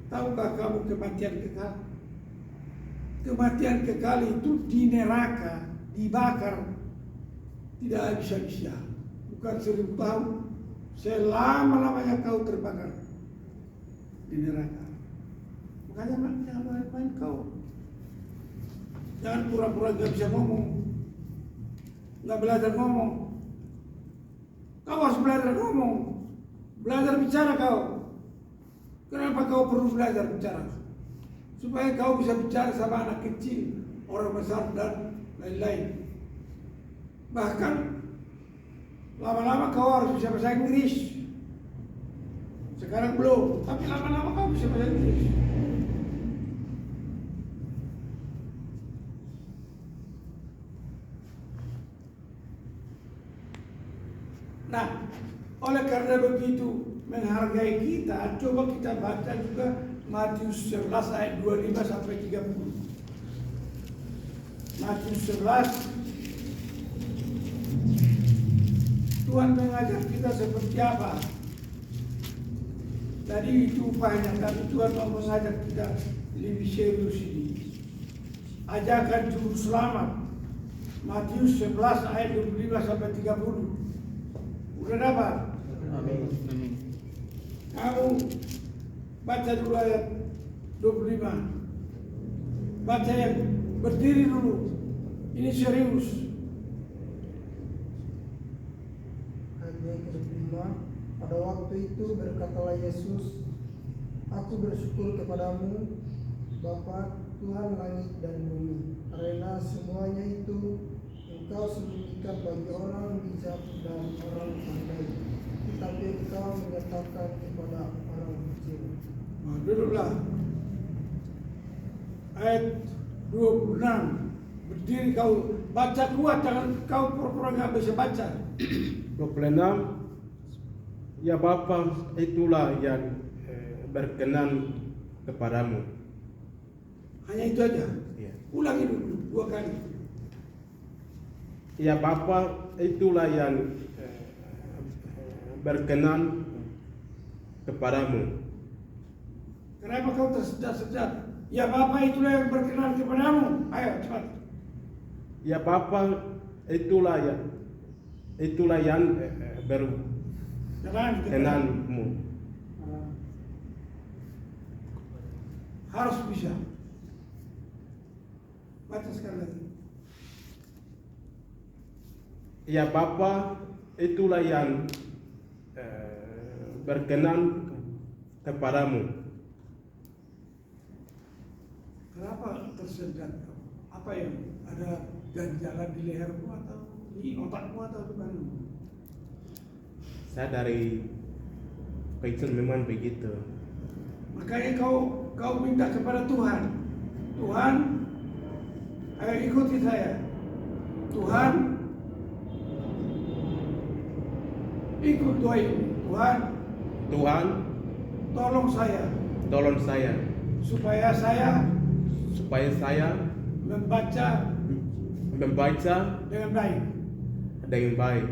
Tahukah kamu kematian kekal? Kematian kekal itu di neraka, dibakar, tidak habis-habisnya. Bukan 1000 tahun, selama-lamanya kau terbakar di neraka. Makanya jangan main-main kau. Jangan pura-pura gak bisa ngomong, gak belajar ngomong. Kau harus belajar ngomong, belajar bicara kau. Kenapa kau perlu belajar bicara? Supaya kau bisa bicara sama anak kecil, orang besar dan lain-lain. Bahkan lama-lama kau harus bisa bahasa Inggris. Sekarang belum, tapi lama-lama kau bisa bahasa Inggris. Nah, oleh karena begitu menghargai kita, coba kita baca juga Matius 11 ayat 25 sampai 30. Matius 11, Tuhan mengajar kita seperti apa. Tadi itu upahnya, tapi Tuhan mau mengajar kita lebih serius ini. Ajakan juru selamat, Matius 11 ayat 25 sampai 30. Udah dapat?
Amin.
Kamu baca dulu ayat 25. Baca yang berdiri dulu. Ini serius.
Ayat yang ke-25, pada waktu itu berkatalah Yesus, Aku bersyukur kepadamu, Bapa Tuhan langit dan bumi, karena semuanya itu Engkau sembunyikan bagi orang bijak dan orang pandai, tetapi Engkau menyatakan kepada orang kecil.
Nah, duduklah. Ayat 26. Berdiri kau, baca kuat, jangan kau pura-pura nggak bisa baca.
26. Ya Bapa, itulah yang berkenan kepadamu.
Hanya itu aja.
Ya.
Ulangi dulu 2 kali.
Ya Bapa, itulah yang berkenan kepadamu.
Kenapa kau tersedak-sedak? Ya Bapa, itulah yang berkenan kepadamu. Ayo cepat.
Ya Bapa, itulah yang berkenanmu.
Harus bisa. Baca sekali lagi.
Ya Bapa, itulah yang berkenan kepadamu.
Kenapa tersedak kau? Apa yang ada ganjalan di lehermu atau di otakmu atau di mana?
Saya dari kecil memang begitu.
Makanya kau minta kepada Tuhan. Tuhan, ayo ikuti saya. Tuhan, ikut doa ini. Tuhan, tolong saya supaya saya membaca dengan baik.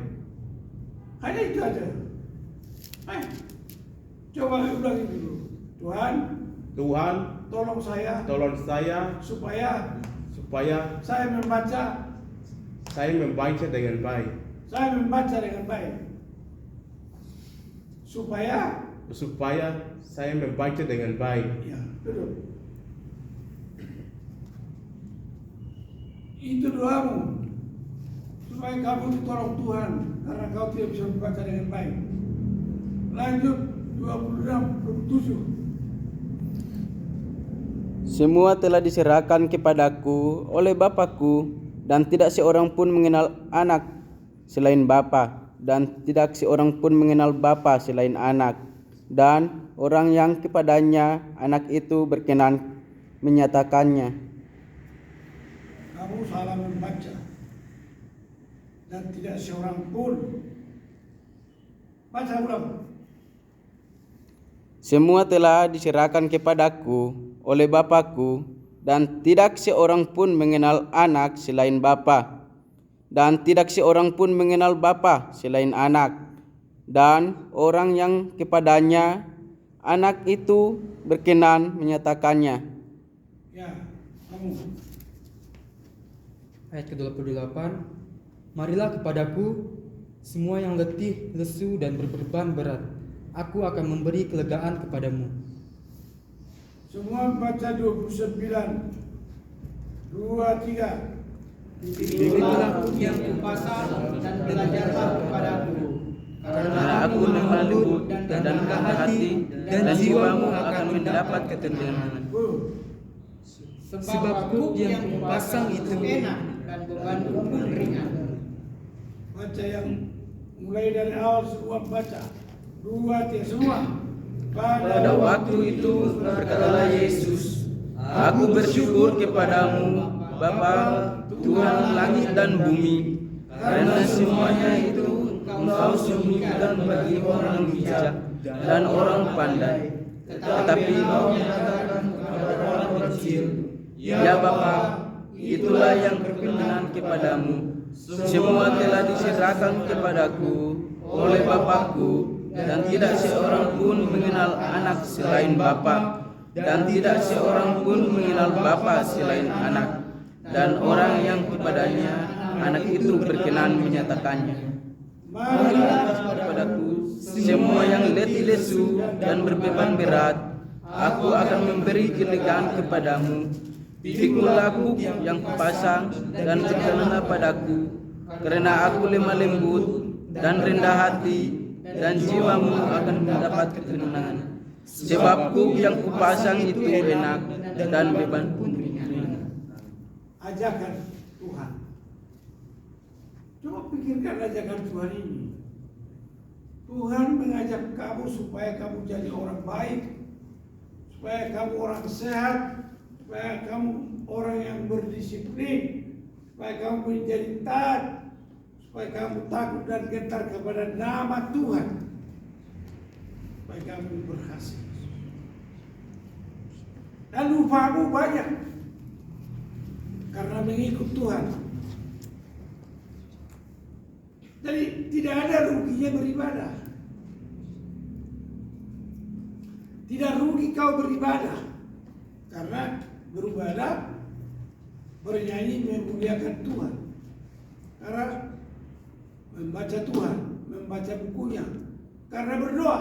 Hanya itu aja. Coba ulangi dulu. Tuhan, tolong saya supaya saya membaca
dengan baik.
Supaya
saya membaca dengan baik.
ya, duduk. Itu doamu supaya kamu ditolong Tuhan karena kau tidak bisa membaca dengan baik. Lanjut 26, 27.
Semua telah diserahkan kepadaku oleh Bapakku, dan tidak seorang pun mengenal anak selain Bapa, dan tidak seorang pun mengenal Bapa selain anak, dan orang yang kepadanya anak itu berkenan menyatakannya.
Kamu salah membaca. Dan tidak seorang pun. Baca ulang.
Semua telah diserahkan kepadaku oleh Bapakku, dan tidak seorang pun mengenal anak selain Bapa, dan tidak seorang pun mengenal Bapa selain anak, dan orang yang kepadanya anak itu berkenan menyatakannya.
Ya, kamu.
Ayat ke-28. Marilah kepadaku semua yang letih, lesu dan berbeban berat. Aku akan memberi kelegaan kepadamu.
Semua baca 29, 2, 3.
Ikutlah aku yang kupasang dan belajarlah kepadaku,
Karena aku lemah lembut dan rendah hati, dan jiwamu akan mendapat ketenangan.
Sebab kuk yang kupasang itu
enak dan bebanku pun ringan.
Baca yang mulai dari awal semua baca. 2, 3 semua.
Pada waktu itu berkatalah Yesus, Aku bersyukur kepadamu, Bapa, Tuhan langit dan bumi, karena semuanya itu Engkau sembunyikan bagi orang bijak dan orang pandai, tetapi Engkau nyatakan kepada orang kecil. Ya Bapa, itulah yang berkenan kepadamu. Semua telah diserahkan kepadaku oleh Bapakku, dan tidak seorang pun mengenal anak selain Bapa, dan tidak seorang pun mengenal Bapa selain anak, dan orang yang kepadanya anak itu berkenan menyatakannya. Marilah kepadaku semua yang letih lesu dan berbeban berat, aku akan memberi kelegaan kepadamu. Pikulah kuk yang kupasang dan berkenanlah padaku, karena aku lemah lembut dan rendah hati, dan jiwamu akan mendapat ketenangan. Sebab kuk yang kupasang itu enak dan beban pun ringan.
Ajakan Tuhan. Coba pikirkan ajakan Tuhan ini. Tuhan mengajak kamu supaya kamu jadi orang baik, supaya kamu orang sehat, supaya kamu orang yang berdisiplin, supaya kamu menjadi taat, supaya kamu takut dan gentar kepada nama Tuhan, supaya kamu berhasil. Dan upamu banyak karena mengikut Tuhan. Jadi tidak ada ruginya beribadah. Tidak rugi kau beribadah, karena beribadah, bernyanyi memuliakan Tuhan. Karena membaca Tuhan, membaca bukunya, karena berdoa,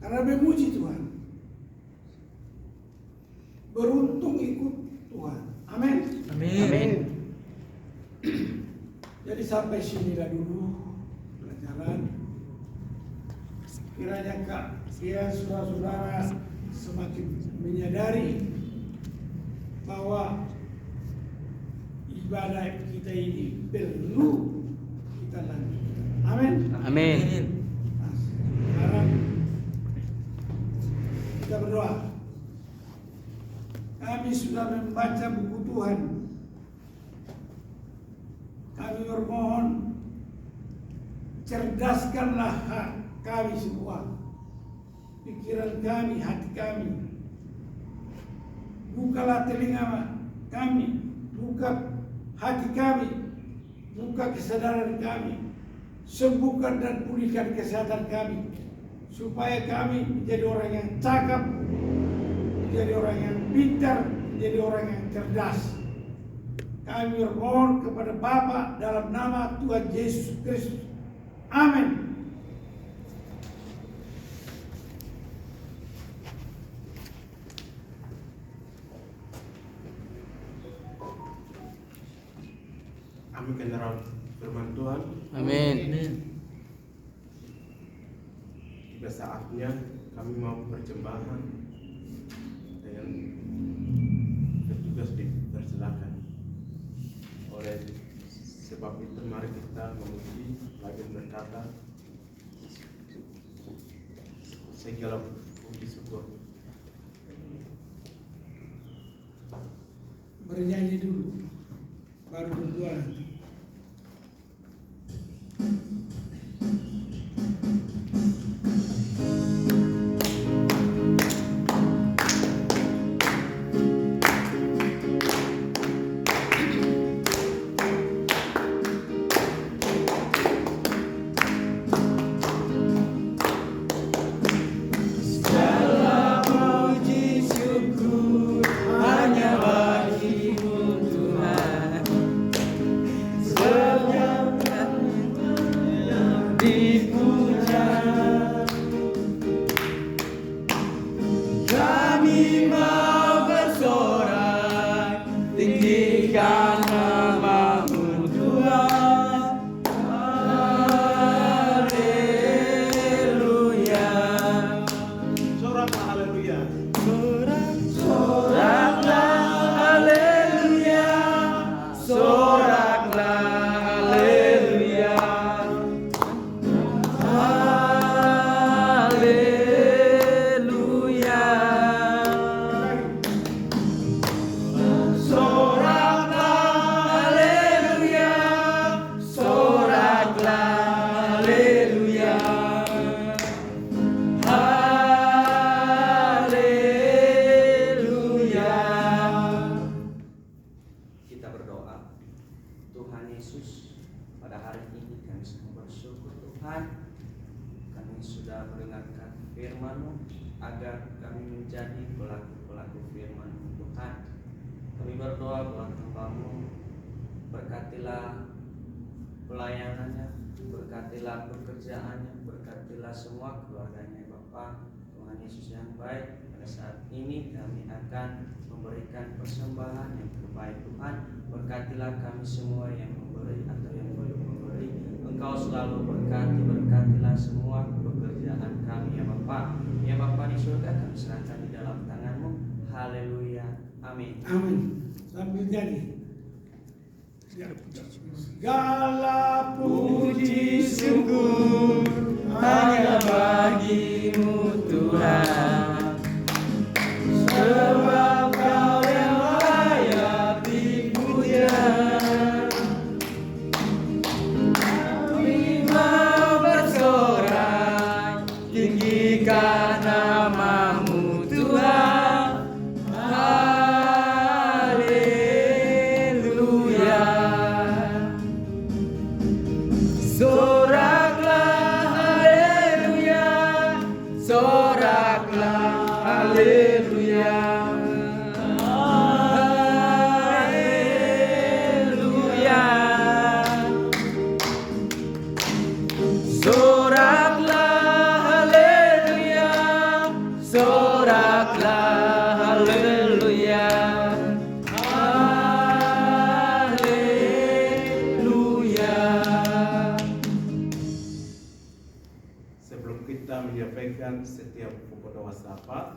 karena memuji Tuhan. Beruntung ikut Tuhan. Amin.
Amin.
Jadi sampai sinilah dulu pelajaran. Kiranya saudara-saudara semakin menyadari bahwa ibadah kita ini perlu kita lanjutkan. Amin.
Amin.
Nah, sekarang kita berdoa. Kami sudah membaca buku Tuhan. Kami bermohon, cerdaskanlah kami semua, pikiran kami, hati kami. Bukalah telinga kami, buka hati kami, buka kesadaran kami, sembuhkan dan pulihkan kesehatan kami, supaya kami menjadi orang yang cakap, menjadi orang yang pintar, menjadi orang yang cerdas. Kami bermohon kepada Bapa dalam nama Tuhan Yesus Kristus. Amin.
Kami kenal firman Tuhan.
Amin.
Tiba saatnya kami mau persembahan dengan petugas dipersilakan. Oleh sebab itu mari kita memuji lagi berkata segala puji syukur.
Bernyanyi dulu, baru berdoa nanti.
Kami mau bersorak, tinggikan nama-Mu Tuhan. Haleluya.
Soraklah haleluya.
Soraklah haleluya. Soraklah haleluya. Haleluya. Soraklah haleluya. Soraklah haleluya. Haleluya.
Kita berdoa. Tuhan Yesus, pada hari ini kami semua bersyukur Tuhan, kami sudah mendengarkan firman-Mu agar kami menjadi pelaku-pelaku firman-Mu Tuhan. Kami berdoa buat hamba-Mu, berkatilah pelayanannya, berkatilah pekerjaannya, berkatilah semua keluarganya Bapa. Tuhan Yesus yang baik, pada saat ini kami akan memberikan persembahan yang terbaik Tuhan. Berkatilah kami semua yang memberi atau yang belum memberi. Engkau selalu berkatilah semua pekerjaan kami ya Bapa. Ya Bapa di surga, kami serahkan di dalam tangan-Mu. Haleluya. Amin.
Amin. Sambil nyanyi. Segala
Puji syukur hanya bagi-Mu Tuhan, sebab Kau yang layak dipuja. Kami mau bersorak, tinggikan nama-Mu Tuhan. Haleluya. Soraklah haleluya. Soraklah haleluya. Haleluya. Soraklah haleluya. Soraklah haleluya. Haleluya.
Sebelum kita menyampaikan setiap pokok doa syafaat,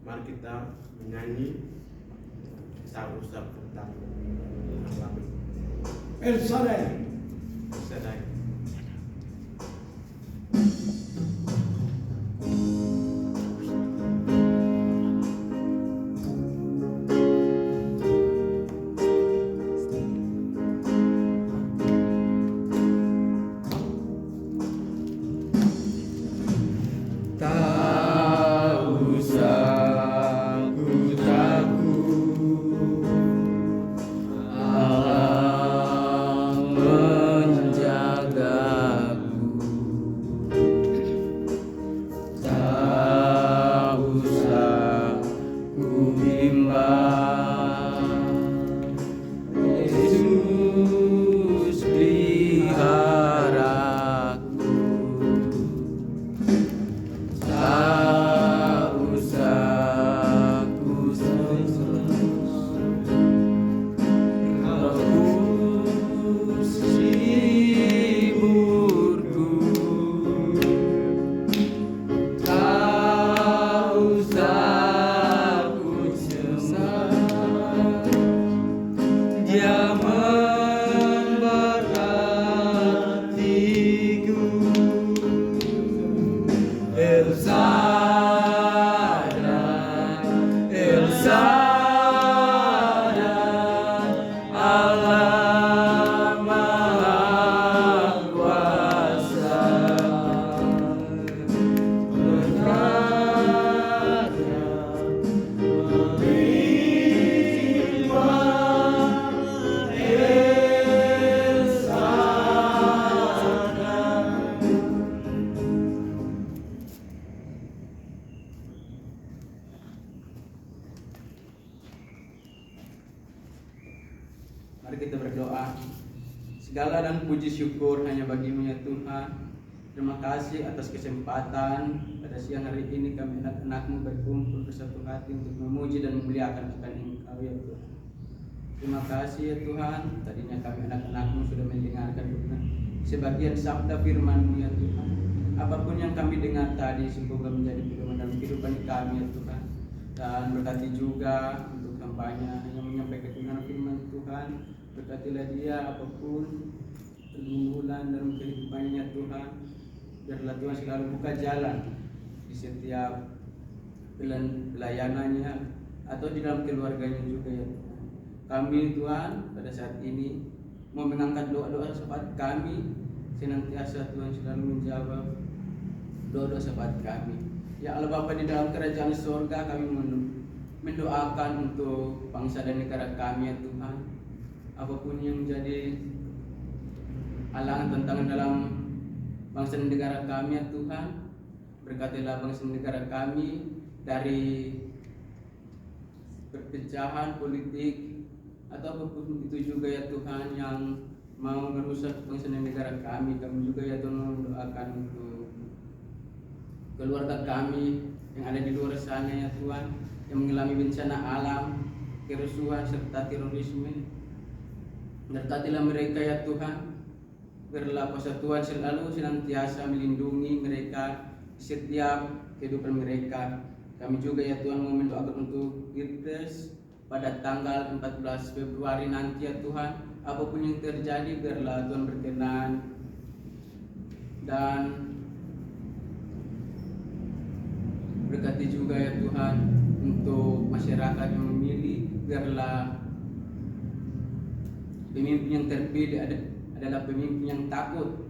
mari kita menyanyi tak usah tentang alami
El Shaddai.
sedai.
Tak usah ku takut, Allah menjaga. Mari kita berdoa. Segala dan puji syukur hanya bagi-Mu ya Tuhan. Terima kasih atas kesempatan pada siang hari ini kami anak-anak-Mu berkumpul bersatu hati untuk memuji dan memuliakan akan Engkau ya Tuhan. Terima kasih ya Tuhan. Tadinya kami anak-anak-Mu sudah mendengarkan sebagian sabda firman-Mu ya Tuhan. Apapun yang kami dengar tadi semoga menjadi pedoman dalam kehidupan kami ya Tuhan. Dan berkati juga untuk hamba-Nya yang menyampaikan firman Tuhan. Berkatilah dia apapun pergumulan dalam kehidupannya Tuhan. Biarlah Tuhan selalu buka jalan di setiap pelayanannya atau di dalam keluarganya juga ya Tuhan. Kami Tuhan pada saat ini mau mengangkat doa-doa sahabat kami, senantiasa Tuhan selalu menjawab doa-doa sahabat kami. Ya Allah Bapa di dalam kerajaan surga, kami mendoakan untuk bangsa dan negara kami ya Tuhan. Apapun yang menjadi halangan tantangan dalam bangsa dan negara kami ya Tuhan, berkatilah bangsa dan negara kami dari perpecahan politik atau apapun itu juga ya Tuhan yang mau merusak bangsa dan negara kami. Kami juga ya Tuhan mendoakan untuk keluarga kami yang ada di luar sana ya Tuhan, yang mengalami bencana alam, kerusuhan serta terorisme. Berkatilah mereka ya Tuhan. Biarlah kuasa Tuhan selalu senantiasa melindungi mereka setiap kehidupan mereka. Kami juga ya Tuhan mau mendoakan untuk Irdes pada tanggal 14 Februari nanti ya Tuhan. Apapun yang terjadi biarlah Tuhan berkenan. Dan berkati juga ya Tuhan untuk masyarakat yang memilih, biarlah pemimpin yang terpilih adalah pemimpin yang takut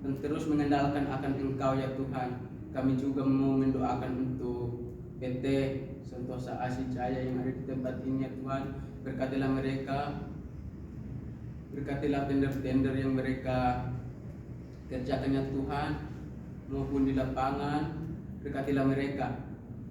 dan terus mengandalkan akan Engkau ya Tuhan. Kami juga mau mendoakan untuk PT Sentosa Asih Jaya yang ada di tempat ini ya Tuhan. Berkatilah mereka, berkatilah tender-tender yang mereka kerjakan ya Tuhan, maupun di lapangan. Berkatilah mereka.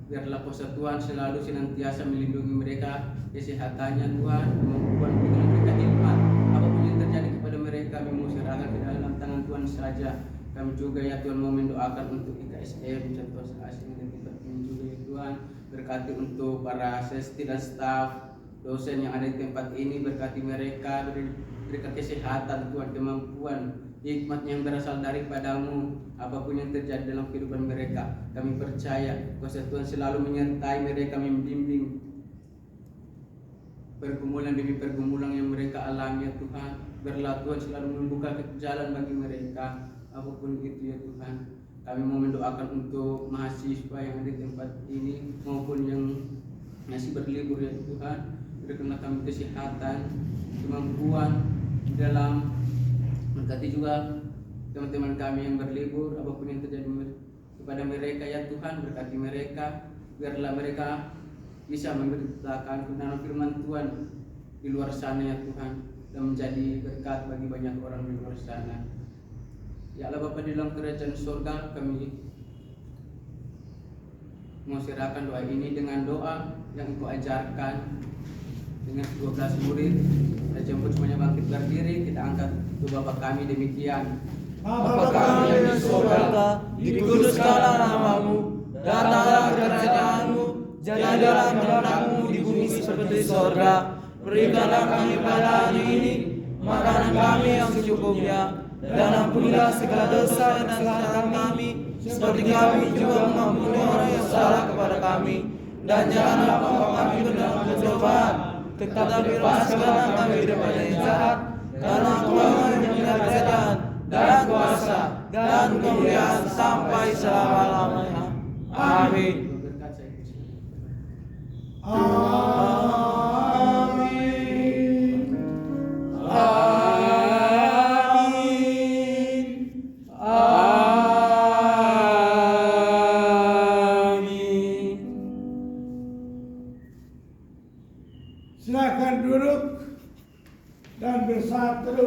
Biarlah kuasa Tuhan selalu senantiasa melindungi mereka, kesehatannya Tuhan, kemampuan dengan mereka hikmat. Apapun yang terjadi kepada mereka, kami mau serahkan ke dalam tangan Tuhan saja. Kami juga ya Tuhan mau mendoakan untuk IKSM Sentosa Asih dan tempat ini juga ya Tuhan. Berkati untuk para sesti dan staf, dosen yang ada di tempat ini, berkati mereka, berikan kesehatan Tuhan, kemampuan, hikmat yang berasal daripada-Mu. Apapun yang terjadi dalam kehidupan mereka, kami percaya kuasa Tuhan selalu menyertai mereka, membimbing pergumulan demi pergumulan yang mereka alami ya Tuhan. Biarlah Tuhan selalu membuka jalan bagi mereka, apapun itu ya Tuhan. Kami mau mendoakan untuk mahasiswa yang ada di tempat ini maupun yang masih berlibur ya Tuhan. Berikanlah kami kesehatan, kemampuan dalam, berkati juga teman-teman kami yang berlibur, apapun yang terjadi kepada mereka ya Tuhan. Berkati mereka, biarlah mereka bisa memberitakan kebenaran firman Tuhan di luar sana ya Tuhan, dan menjadi berkat bagi banyak orang di luar sana. Ya Allah Bapa di dalam kerajaan surga, kami mau serahkan doa ini dengan doa yang Engkau ajarkan dengan 12 murid. Kita jemput semuanya bangkit berdiri, kita angkat doa Bapa kami demikian.
Bapa
kami yang di surga, dikuduskanlah nama-Mu, datanglah kerajaan-Mu, jadilah kehendak-Mu di bumi seperti di surga. Berikanlah kami pada hari ini makanan kami yang secukupnya, dan ampunilah segala dosa dan kesalahan kami, seperti kami juga mengampuni orang yang salah kepada kami. Dan janganlah membawa kami ke dalam pencobaan, tetapi bebaskanlah kami daripada yang jahat. Karena Tuhan yang punya kerajaan dan kuasa dan kemuliaan sampai selama-lamanya. Amin.
Amin.
Amin. Amin.
Silakan duduk dan bersatu.